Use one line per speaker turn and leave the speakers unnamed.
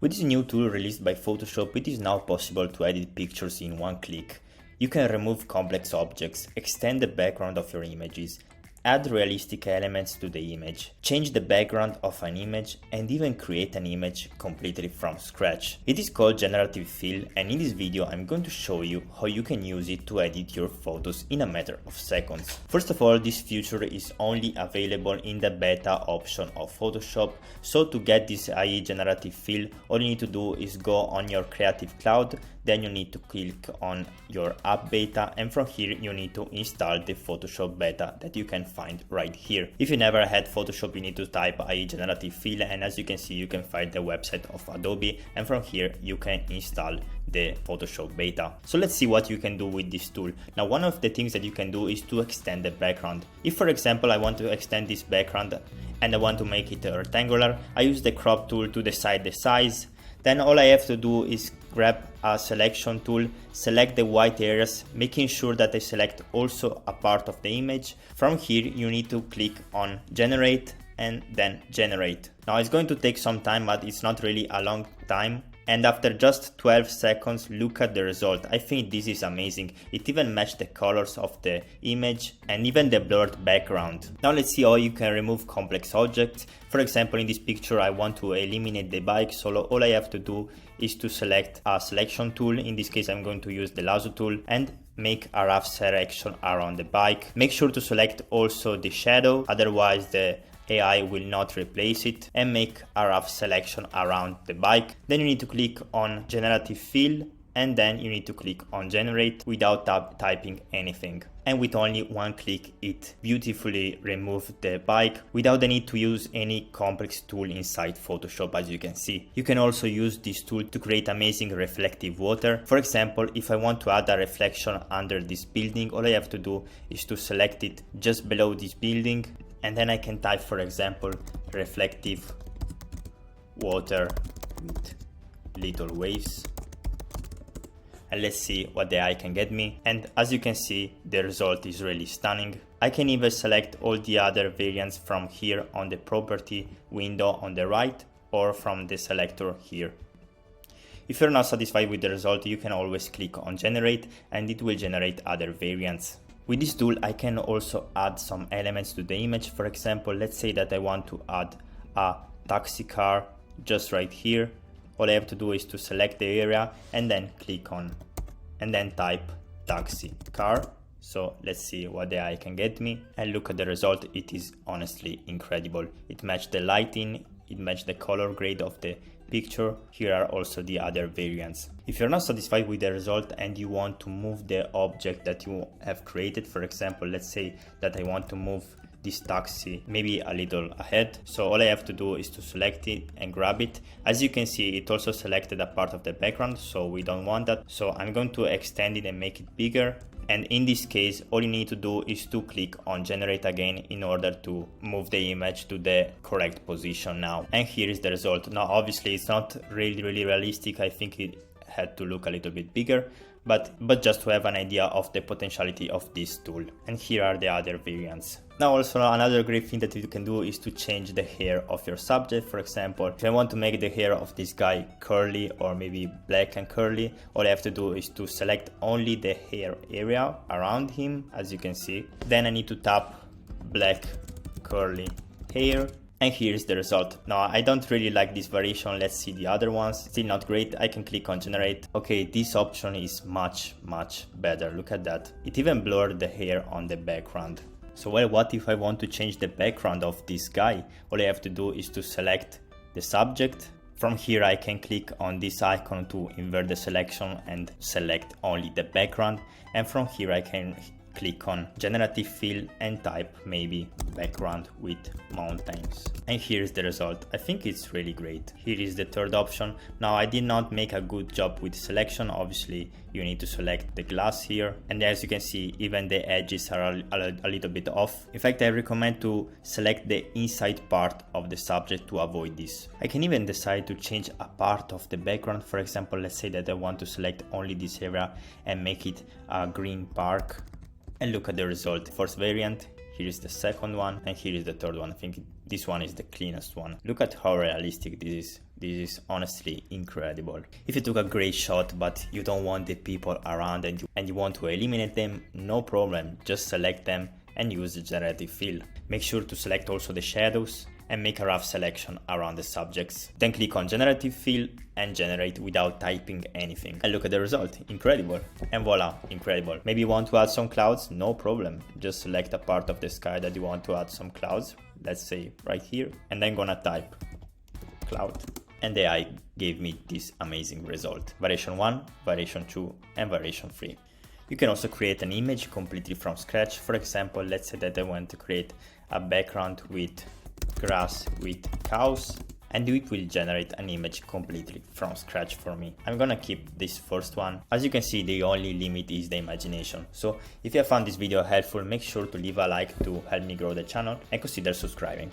With this new tool released by Photoshop, it is now possible to edit pictures in one click. You can remove complex objects, extend the background of your images, add realistic elements to the image, change the background of an image, and even create an image completely from scratch. It is called Generative Fill, and in this video I'm going to show you how you can use it to edit your photos in a matter of seconds. First of all, this feature is only available in the beta option of Photoshop, so to get this AI Generative Fill, all you need to do is go on your Creative Cloud, then you need to click on your app beta, and from here you need to install the Photoshop beta that you can find right here. If you never had Photoshop, you need to type AI Generative Fill, and as you can see, you can find the website of Adobe, and from here you can install the Photoshop beta. So let's see what you can do with this tool. Now, one of the things that you can do is to extend the background. If for example I want to extend this background and I want to make it rectangular, I use the crop tool to decide the size. Then all I have to do is grab a selection tool, select the white areas, making sure that I select also a part of the image. From here you need to click on generate and then generate. Now it's going to take some time, but it's not really a long time. And after just 12 seconds, look at the result. I think this is amazing. It even matched the colors of the image and even the blurred background. Now let's see how you can remove complex objects. For example, in this picture, I want to eliminate the bike. So all I have to do is to select a selection tool. In this case, I'm going to use the lasso tool and make a rough selection around the bike. Make sure to select also the shadow, otherwise the AI will not replace it, and make a rough selection around the bike. Then you need to click on Generative Fill, and then you need to click on Generate without typing anything. And with only one click, it beautifully removed the bike without the need to use any complex tool inside Photoshop, as you can see. You can also use this tool to create amazing reflective water. For example, if I want to add a reflection under this building, all I have to do is to select it just below this building, and then I can type, for example, reflective water with little waves. And let's see what the AI can get me. And as you can see, the result is really stunning. I can even select all the other variants from here on the property window on the right, or from the selector here. If you're not satisfied with the result, you can always click on generate and it will generate other variants. With this tool, I can also add some elements to the image. For example, let's say that I want to add a taxi car just right here. All I have to do is to select the area and then click on and then type taxi car. So let's see what the AI can get me, and look at the result. It is honestly incredible. It matched the lighting, it matched the color grade of the picture. Here are also the other variants. If you're not satisfied with the result and you want to move the object that you have created, for example, let's say that I want to move this taxi maybe a little ahead. So all I have to do is to select it and grab it. As you can see, it also selected a part of the background, so we don't want that. So I'm going to extend it and make it bigger. And in this case, all you need to do is to click on generate again in order to move the image to the correct position now. And here is the result. Now, obviously it's not really realistic. I think it had to look a little bit bigger, but just to have an idea of the potentiality of this tool. And here are the other variants. Now also another great thing that you can do is to change the hair of your subject. For example, if I want to make the hair of this guy curly or maybe black and curly, all I have to do is to select only the hair area around him, as you can see. Then I need to tap black curly hair. And here's the result. Now, I don't really like this variation. Let's see the other ones. Still not great. I can click on generate. Okay, this option is much better. Look at that. It even blurred the hair on the background. So well, what if I want to change the background of this guy? All I have to do is to select the subject. From here I can click on this icon to invert the selection and select only the background. And from here I can click on Generative Fill and type maybe background with mountains. And here's the result. I think it's really great. Here is the third option. Now, I did not make a good job with selection. Obviously, you need to select the glass here. And as you can see, even the edges are a little bit off. In fact, I recommend to select the inside part of the subject to avoid this. I can even decide to change a part of the background. For example, let's say that I want to select only this area and make it a green park. And look at the result. First variant, here is the second one, and here is the third one. I think this one is the cleanest one. Look at how realistic this is. This is honestly incredible. If you took a great shot but you don't want the people around and you want to eliminate them, no problem, just select them and use the generative fill. Make sure to select also the shadows and make a rough selection around the subjects. Then click on generative fill and generate without typing anything. And look at the result, incredible. And voila, incredible. Maybe you want to add some clouds, no problem. Just select a part of the sky that you want to add some clouds, let's say right here, and then gonna type cloud. And the AI gave me this amazing result. Variation 1, variation 2, and variation 3. You can also create an image completely from scratch. For example, let's say that I want to create a background with grass with cows, and it will generate an image completely from scratch for me. I'm gonna keep this first one. As you can see, the only limit is the imagination. So if you have found this video helpful, make sure to leave a like to help me grow the channel and consider subscribing.